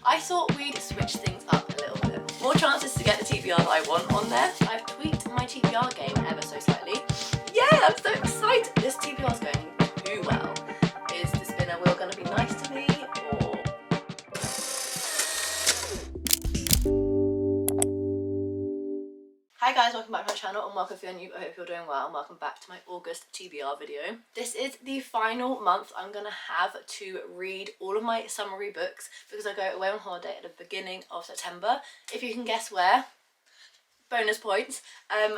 I thought we'd switch things up a little bit. More chances to get the TBR that I want on there. I've tweaked my TBR game ever so slightly. Yeah, I'm so excited. This TBR is going too well. Is the spinner wheel going to be nice to me, or... Hi guys, welcome back to my channel, and welcome if you're new. I hope you're doing well, and welcome back to my August TBR video. This is the final month I'm gonna have to read all of my summary books because I go away on holiday at the beginning of September. If you can guess where, bonus points.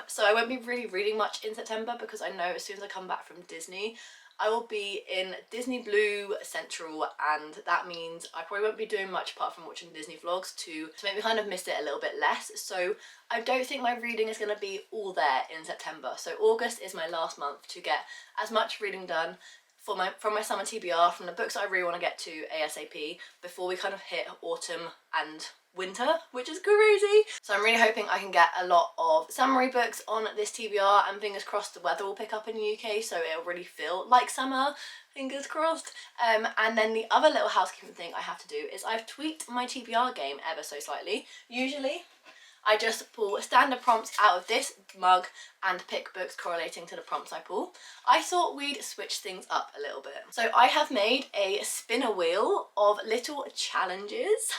So I won't be really reading much in September because I know as soon as I come back from Disney, I will be in Disney Blue Central, and that means I probably won't be doing much apart from watching Disney vlogs to make me kind of miss it a little bit less. So I don't think my reading is going to be all there in September. So August is my last month to get as much reading done from my summer TBR, from the books I really want to get to ASAP before we kind of hit autumn and winter, which is crazy. So I'm really hoping I can get a lot of summary books on this TBR, and fingers crossed the weather will pick up in the UK so it'll really feel like summer, fingers crossed. And then the other little housekeeping thing I have to do is I've tweaked my TBR game ever so slightly. Usually I just pull standard prompts out of this mug and pick books correlating to the prompts I pull. I thought we'd switch things up a little bit. So I have made a spinner wheel of little challenges.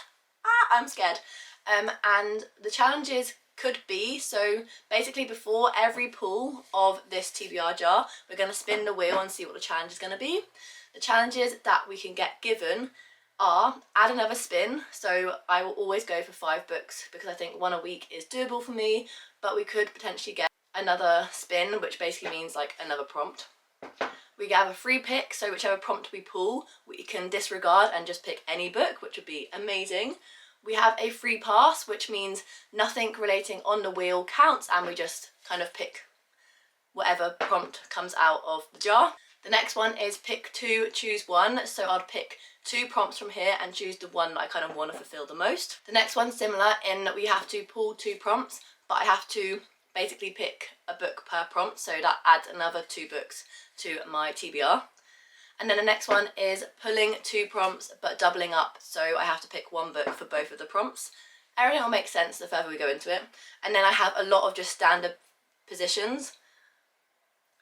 I'm scared. And the challenges could be, so basically before every pull of this TBR jar, we're going to spin the wheel and see what the challenge is going to be. The challenges that we can get given are add another spin. So I will always go for 5 books because I think 1 a week is doable for me, but we could potentially get another spin, which basically means like another prompt. We have a free pick, so whichever prompt we pull, we can disregard and just pick any book, which would be amazing. We have a free pass, which means nothing relating on the wheel counts, and we just kind of pick whatever prompt comes out of the jar. The next one is pick 2, choose 1. So I'll pick 2 prompts from here and choose the one that I kind of want to fulfill the most. The next one's similar in that we have to pull 2 prompts, but I have to basically pick a book per prompt, so that adds another 2 books to my TBR. And then the next one is pulling 2 prompts but doubling up, so I have to pick 1 book for both of the prompts. Everything will make sense the further we go into it. And then I have a lot of just standard positions.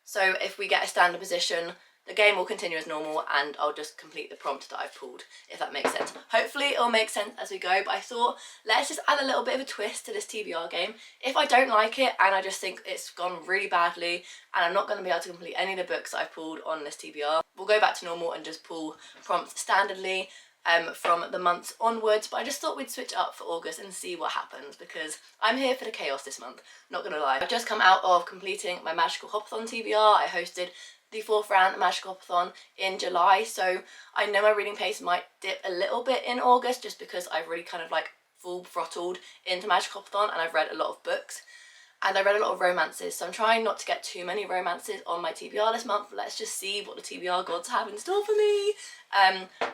So if we get a standard position, the game will continue as normal and I'll just complete the prompt that I've pulled, if that makes sense. Hopefully it'll make sense as we go, but I thought let's just add a little bit of a twist to this TBR game. If I don't like it and I just think it's gone really badly and I'm not going to be able to complete any of the books that I've pulled on this TBR, we'll go back to normal and just pull prompts standardly from the months onwards. But I just thought we'd switch up for August and see what happens because I'm here for the chaos this month, not gonna lie. I've just come out of completing my Magical Hopathon TBR. I hosted the 4th round Magical Hopathon in July, so I know my reading pace might dip a little bit in August just because I've really kind of like full throttled into Magical Hopathon and I've read a lot of books. And I read a lot of romances, so I'm trying not to get too many romances on my TBR this month. Let's just see what the TBR gods have in store for me.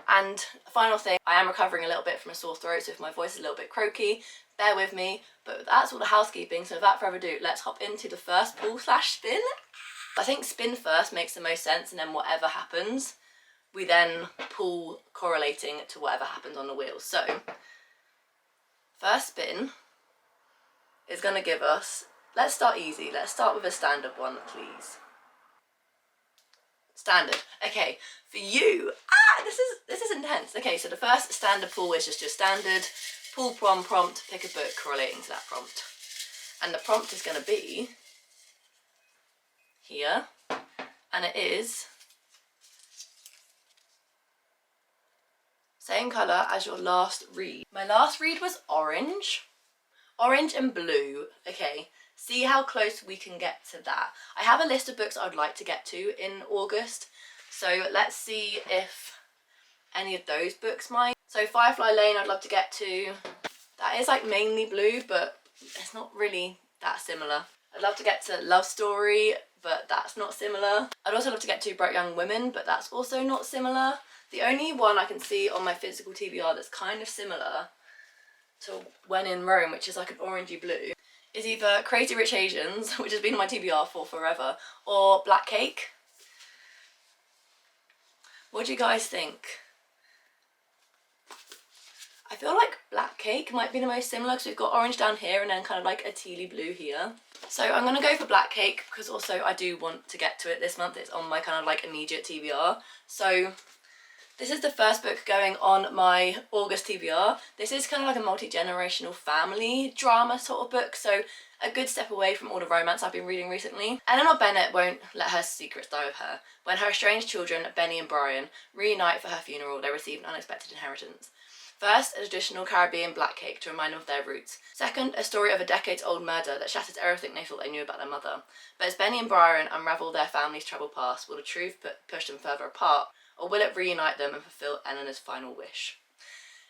And final thing, I am recovering a little bit from a sore throat, so if my voice is a little bit croaky, bear with me. But that's all the housekeeping, so without further ado, let's hop into the first pull/spin. I think spin first makes the most sense, and then whatever happens, we then pull correlating to whatever happens on the wheel. So, first spin is going to give us, let's start easy, let's start with a standard one, please. Standard. Okay, for you, this is intense. Okay, so the first standard pull is just your standard pull prompt, pick a book correlating to that prompt. And the prompt is going to be here, and it is same colour as your last read. My last read was orange and blue. Okay, see how close we can get to that. I have a list of books I would like to get to in August, so let's see if any of those books might. So Firefly Lane I'd love to get to. That is like mainly blue, but it's not really that similar. I'd love to get to Love Story, but that's not similar. I'd also love to get to Bright Young Women, but that's also not similar. The only one I can see on my physical TBR that's kind of similar to When in Rome, which is like an orangey blue, is either Crazy Rich Asians, which has been on my TBR for forever, or Black Cake. What do you guys think? I feel like Black Cake might be the most similar because we've got orange down here and then kind of like a tealy blue here. So I'm going to go for Black Cake because also I do want to get to it this month. It's on my kind of like immediate TBR. So this is the first book going on my August TBR. This is kind of like a multi-generational family drama sort of book, so a good step away from all the romance I've been reading recently. Eleanor Bennet won't let her secrets die with her. When her estranged children, Benny and Brian, reunite for her funeral, they receive an unexpected inheritance. First, a traditional Caribbean black cake to remind them of their roots. Second, a story of a decades-old murder that shatters everything they thought they knew about their mother. But as Benny and Brian unravel their family's troubled past, will the truth push them further apart, or will it reunite them and fulfill Eleanor's final wish?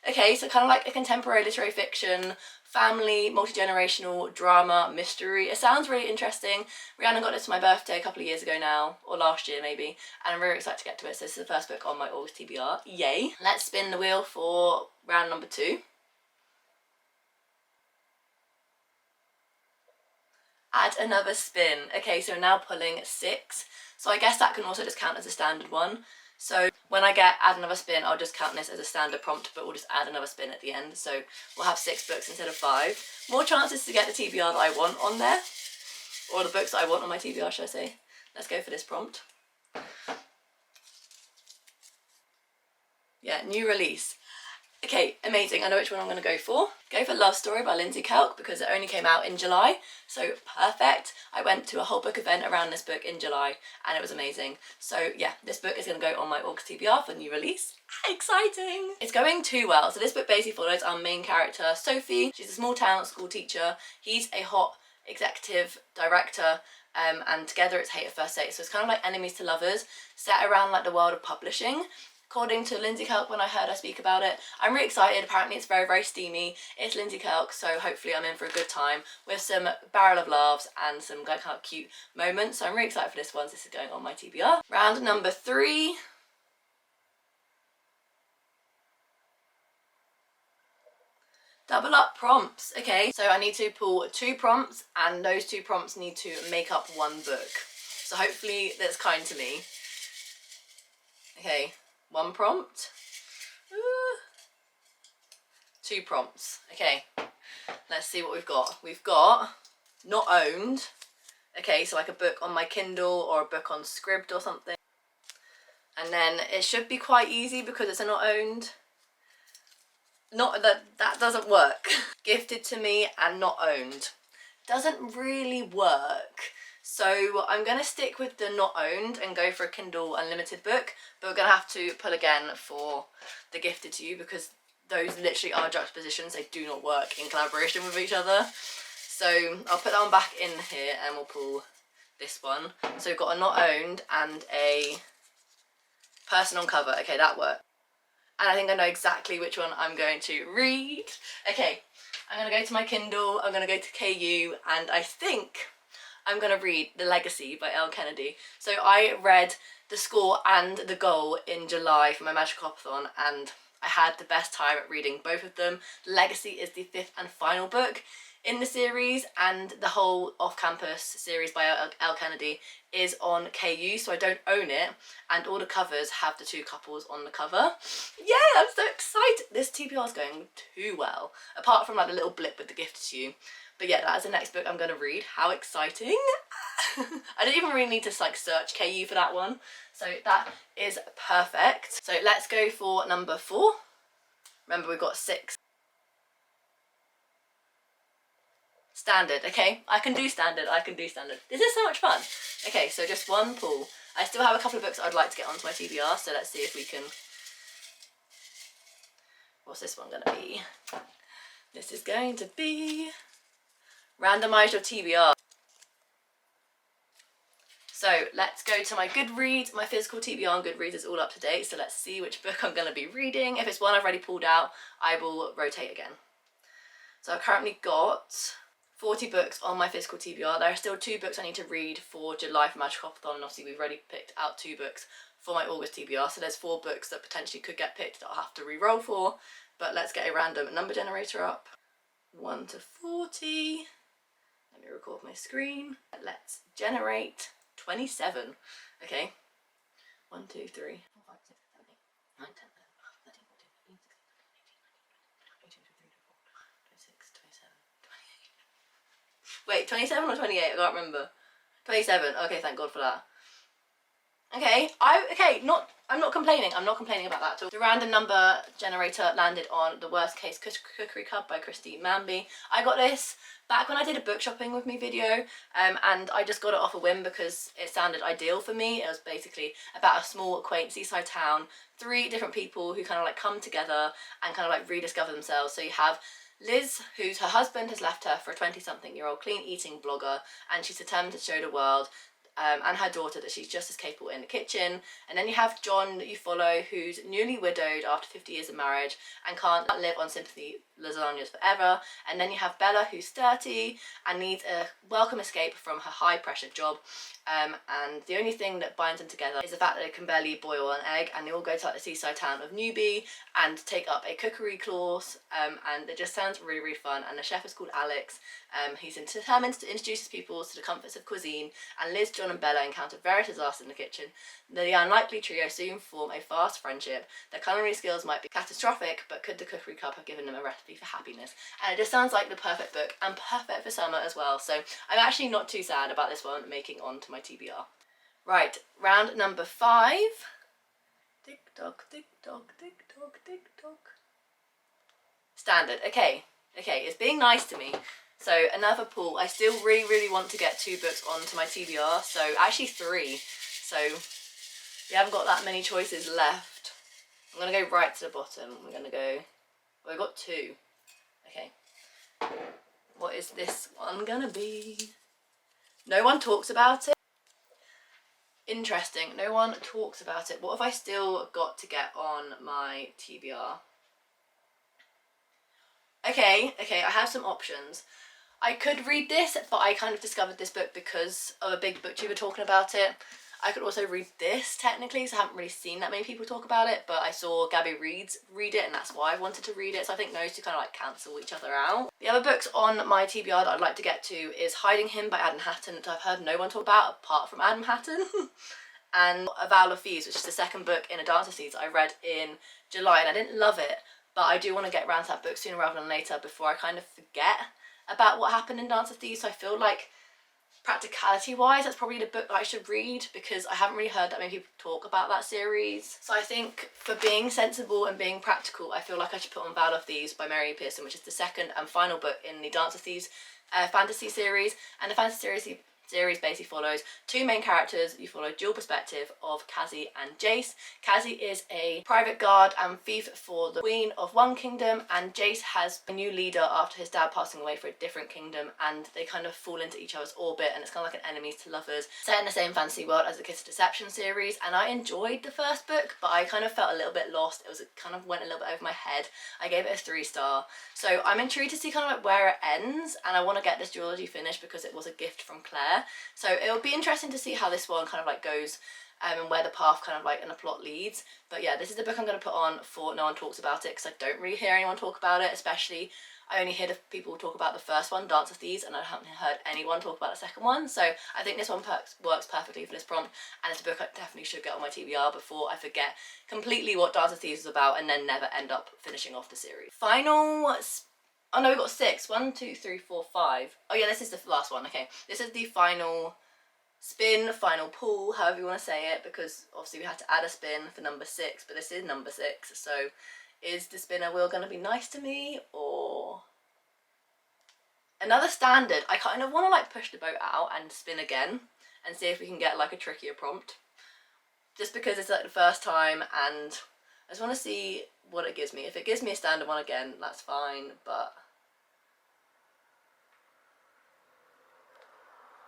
Okay, so kind of like a contemporary literary fiction, family, multi-generational drama, mystery. It sounds really interesting. Rihanna got this for my birthday a couple of years ago now, or last year maybe, and I'm really excited to get to it. So this is the first book on my August TBR. Yay! Let's spin the wheel for round number 2. Add another spin. Okay, so now pulling 6. So I guess that can also just count as a standard one. So when I get add another spin, I'll just count this as a standard prompt, but we'll just add another spin at the end. So we'll have 6 books instead of 5. More chances to get the TBR that I want on there, or the books that I want on my TBR, should I say. Let's go for this prompt. Yeah, new release. Okay, amazing. I know which one I'm going to go for. Go for Love Story by Lindsay Kelk because it only came out in July, so perfect. I went to a whole book event around this book in July and it was amazing. So yeah, this book is going to go on my August TBR for new release. Exciting! It's going too well. So this book basically follows our main character, Sophie. She's a small town school teacher. He's a hot executive director. And together it's hate at first sight. So it's kind of like enemies to lovers, set around like the world of publishing. According to Lindsay Kelk, when I heard her speak about it, I'm really excited. Apparently it's very, very steamy. It's Lindsay Kelk, so hopefully I'm in for a good time with some barrel of laughs and some kind of cute moments. So I'm really excited for this one. So this is going on my TBR. Round number 3. Double up prompts. Okay, so I need to pull 2 prompts and those 2 prompts need to make up 1 book. So hopefully that's kind to me. Okay. 1 prompt, 2 prompts. Okay, let's see what we've got. We've got not owned. Okay, so like a book on my Kindle or a book on Scribd or something. And then it should be quite easy because it's a not owned. Not that doesn't work. Gifted to me and not owned. Doesn't really work. So I'm going to stick with the not owned and go for a Kindle Unlimited book, but we're going to have to pull again for the gifted to you because those literally are juxtapositions. They do not work in collaboration with each other. So I'll put that one back in here and we'll pull this one. So we've got a not owned and a person on cover. Okay, that worked. And I think I know exactly which one I'm going to read. Okay, I'm going to go to my Kindle, I'm going to go to KU, and I think I'm going to read The Legacy by Elle Kennedy. So I read The Score and The Goal in July for my Magical Hopathon and I had the best time at reading both of them. The Legacy is the 5th and final book in the series and the whole off-campus series by Elle Kennedy is on KU, so I don't own it, and all the covers have the 2 couples on the cover. Yeah, I'm so excited. This TBR is going too well, apart from like the little blip with the gift to you. But yeah, that is the next book I'm going to read. How exciting. I don't even really need to like search KU for that one. So that is perfect. So let's go for number 4. Remember we've got 6. Standard, okay? I can do standard, I can do standard. This is so much fun. Okay, so just 1 pull. I still have a couple of books I'd like to get onto my TBR, so let's see if we can... What's this one going to be? This is going to be... Randomise your TBR. So let's go to my Goodreads. My physical TBR on Goodreads is all up to date, so let's see which book I'm going to be reading. If it's one I've already pulled out, I will rotate again. So I've currently got 40 books on my physical TBR. There are still 2 books I need to read for July for Magical Hopathon, and obviously we've already picked out 2 books for my August TBR, so there's 4 books that potentially could get picked that I'll have to re-roll for, but let's get a random number generator up. 1 to 40. Let me record my screen. Let's generate 27. Okay. 1, 2, 3, 4, 5, 6, 7, 8, 9, 10, 11, 12, 13, 14, 15, 16, 17, 18, 19, 20, Wait, 27 or 28? I can't remember. 27. Okay, thank God for that. Okay, I'm not complaining. I'm not complaining about that at all. The random number generator landed on The Worst Case Cookery Club by Christine Manby. I got this back when I did a book shopping with me video, and I just got it off a whim because it sounded ideal for me. It was basically about a small, quaint seaside town, 3 different people who kind of like come together and kind of like rediscover themselves. So you have Liz, whose her husband has left her for a 20-something-year-old clean eating blogger, and she's determined to show the world and her daughter that she's just as capable in the kitchen. And then you have John that you follow, who's newly widowed after 50 years of marriage and can't live on sympathy lasagnas forever. And then you have Bella, who's 30 and needs a welcome escape from her high pressure job. And the only thing that binds them together is the fact that they can barely boil an egg, and they all go to like the seaside town of Newby and take up a cookery course, and it just sounds really, really fun. And the chef is called Alex. He's determined to introduce his people to the comforts of cuisine, and Liz, John and Bella encounter various disasters in the kitchen. The unlikely trio soon form a fast friendship. Their culinary skills might be catastrophic, but could the cookery club have given them a recipe for happiness? And it just sounds like the perfect book, and perfect for summer as well. So I'm actually not too sad about this one making onto my TBR. Right, round number 5. Tick tock, tick tock, tick tock, tick tock. Standard. Okay, it's being nice to me. So another pull. I still really, really want to get 2 books onto my TBR. So actually 3. So we haven't got that many choices left. I'm going to go right to the bottom. We're going to go... Well, I've got 2. Okay. What is this one going to be? No one talks about it. Interesting. No one talks about it. What have I still got to get on my TBR? Okay, I have some options. I could read this, but I kind of discovered this book because of a big booktuber talking about it. I could also read this technically, so I haven't really seen that many people talk about it, but I saw Gabby read it, and that's why I wanted to read it. So I think those two kind of like cancel each other out. The other books on my TBR that I'd like to get to is Hiding Him by Adam Hatton, that I've heard no one talk about apart from Adam Hatton. And A Vow of Thieves, which is the second book in a Dance of Thieves I read in July, and I didn't love it, but I do want to get around to that book sooner rather than later before I kind of forget about what happened in Dance of Thieves. So I feel like practicality wise that's probably the book that I should read, because I haven't really heard that many people talk about that series. So I think for being sensible and being practical, I feel like I should put on Vow of Thieves by Mary Pearson, which is the second and final book in the Dance of Thieves fantasy series. And the fantasy series basically follows 2 main characters. You follow dual perspective of Cassie and Jace. Cassie is a private guard and thief for the Queen of one kingdom, and Jace has a new leader after his dad passing away for a different kingdom, and they kind of fall into each other's orbit, and it's kind of like an enemies to lovers, set in the same fantasy world as the Kiss of Deception series. And I enjoyed the first book, but I kind of felt a little bit lost. It kind of went a little bit over my head. I gave it a 3-star. So I'm intrigued to see kind of like where it ends, and I want to get this duology finished because it was a gift from Claire. So it'll be interesting to see how this one kind of like goes, and where the path kind of like and the plot leads. But yeah, this is the book I'm going to put on for No One Talks About It, because I don't really hear anyone talk about it, especially I only hear the people talk about the first one, Dance of Thieves, and I haven't heard anyone talk about the second one. So I think this one works perfectly for this prompt, and it's a book I definitely should get on my TBR before I forget completely what Dance of Thieves is about and then never end up finishing off the series. Final... Oh no, we've got 6. 1, 2, 3, 4, 5. Oh yeah, this is the last one. Okay, this is the final spin, final pull, however you want to say it, because obviously we had to add a spin for number 6, but this is number 6. So is the spinner wheel going to be nice to me, or another standard? I kind of want to like push the boat out and spin again and see if we can get like a trickier prompt, just because it's like the first time, and I just want to see what it gives me. If it gives me a standard one again, that's fine, but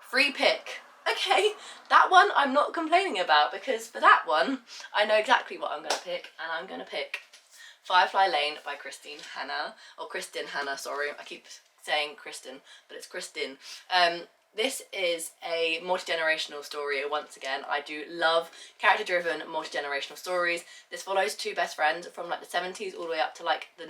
free pick. Okay, that one I'm not complaining about, because for that one I know exactly what I'm going to pick, and I'm going to pick Firefly Lane by Kristen Hanna, sorry, I keep saying Kristen, but it's Kristin. This is a multi-generational story once again. I do love character-driven multi-generational stories. This follows 2 best friends from like the 70s all the way up to like the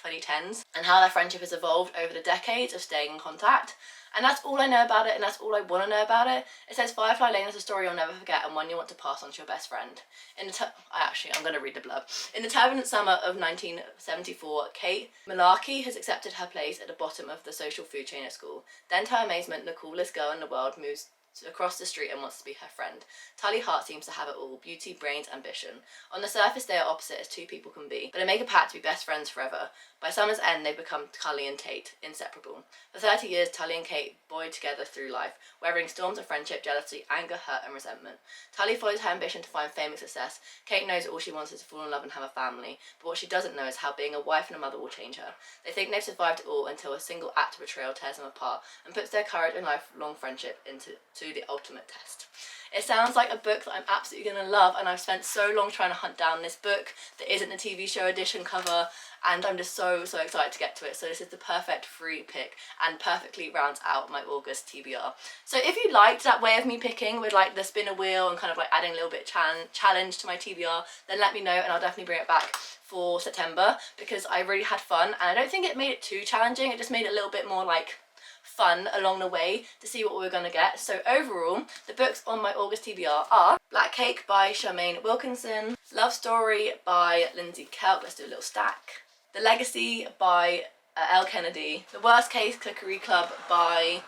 2010s, and how their friendship has evolved over the decades of staying in contact. And that's all I know about it, and that's all I want to know about it. It says Firefly Lane is a story you'll never forget and one you want to pass on to your best friend. I'm going to read the blurb. In the turbulent summer of 1974, Kate Malarkey has accepted her place at the bottom of the social food chain at school. Then, to her amazement, the coolest girl in the world moves across the street and wants to be her friend. Tally Hart seems to have it all: beauty, brains, ambition. On the surface they are opposite as two people can be, but they make a pact to be best friends forever. By summer's end they've become Cully and Tate, inseparable. For 30 years Tally and Kate buoyed together through life, weathering storms of friendship, jealousy, anger, hurt and resentment. Tally follows her ambition to find fame and success. Kate knows all she wants is to fall in love and have a family, but what she doesn't know is how being a wife and a mother will change her. They think they've survived it all until a single act of betrayal tears them apart and puts their courage and lifelong friendship into the ultimate test. It sounds like a book that I'm absolutely going to love, and I've spent so long trying to hunt down this book that isn't the TV show edition cover, and I'm just so excited to get to it. So this is the perfect free pick and perfectly rounds out my August TBR. So if you liked that way of me picking with like the spinner wheel and kind of like adding a little bit challenge to my TBR, then let me know and I'll definitely bring it back for September, because I really had fun, and I don't think it made it too challenging. It just made it a little bit more like fun along the way to see what we're going to get. So overall, the books on my August TBR are Black Cake by Charmaine Wilkinson, Love Story by Lindsay Kelk, let's do a little stack, The Legacy by Elle Kennedy, The Worst Case Cookery Club by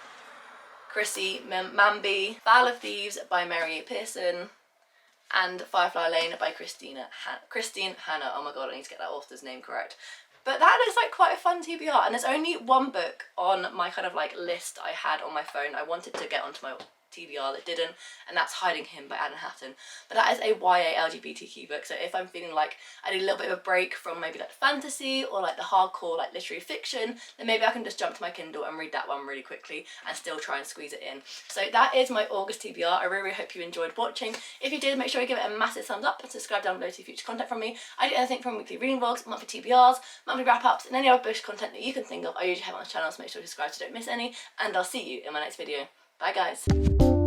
Chrissy Mamby, Vale of Thieves by Mary A. Pearson, and Firefly Lane by Christine Hanna. Oh my god, I need to get that author's name correct. But that is like quite a fun TBR, and there's only one book on my kind of like list I had on my phone I wanted to get onto my TBR that didn't, and that's Hiding Him by Anne Hatton. But that is a YA LGBTQ book, so if I'm feeling like I need a little bit of a break from maybe like fantasy or like the hardcore like literary fiction, then maybe I can just jump to my Kindle and read that one really quickly and still try and squeeze it in. So that is my August TBR. I really hope you enjoyed watching. If you did, make sure you give it a massive thumbs up and subscribe down below to see future content from me. I do anything from weekly reading vlogs, monthly TBRs, monthly wrap-ups, and any other bush content that you can think of. I usually have on this channel, so make sure you subscribe so you don't miss any, and I'll see you in my next video. Bye guys.